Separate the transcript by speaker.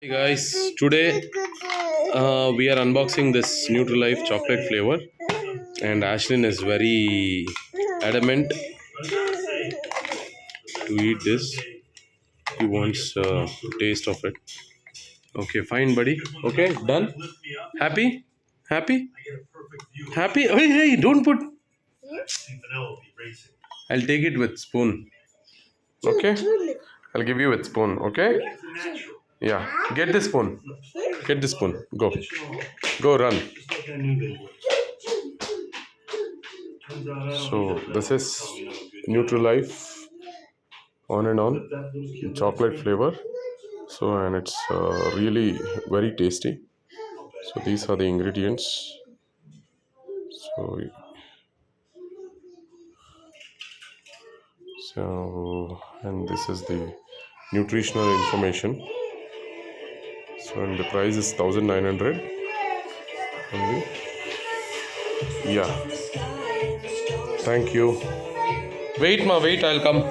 Speaker 1: Hey guys, today we are unboxing this Nutrilife chocolate flavor, and Ashlyn is very adamant to eat this. He wants taste of it. Okay, fine, buddy. Okay, done. Happy? Happy? Happy? Hey, don't put. I'll take it with spoon. Okay? I'll give you with spoon. Okay? Yeah. Get the spoon. Get the spoon. Go. Go run. So this is Nutrilife on and on chocolate flavor. So and it's really very tasty. So these are the ingredients. So and this is the nutritional information. So and the price is 1900 only. Yeah. Thank you. Wait, ma. Wait. I'll come.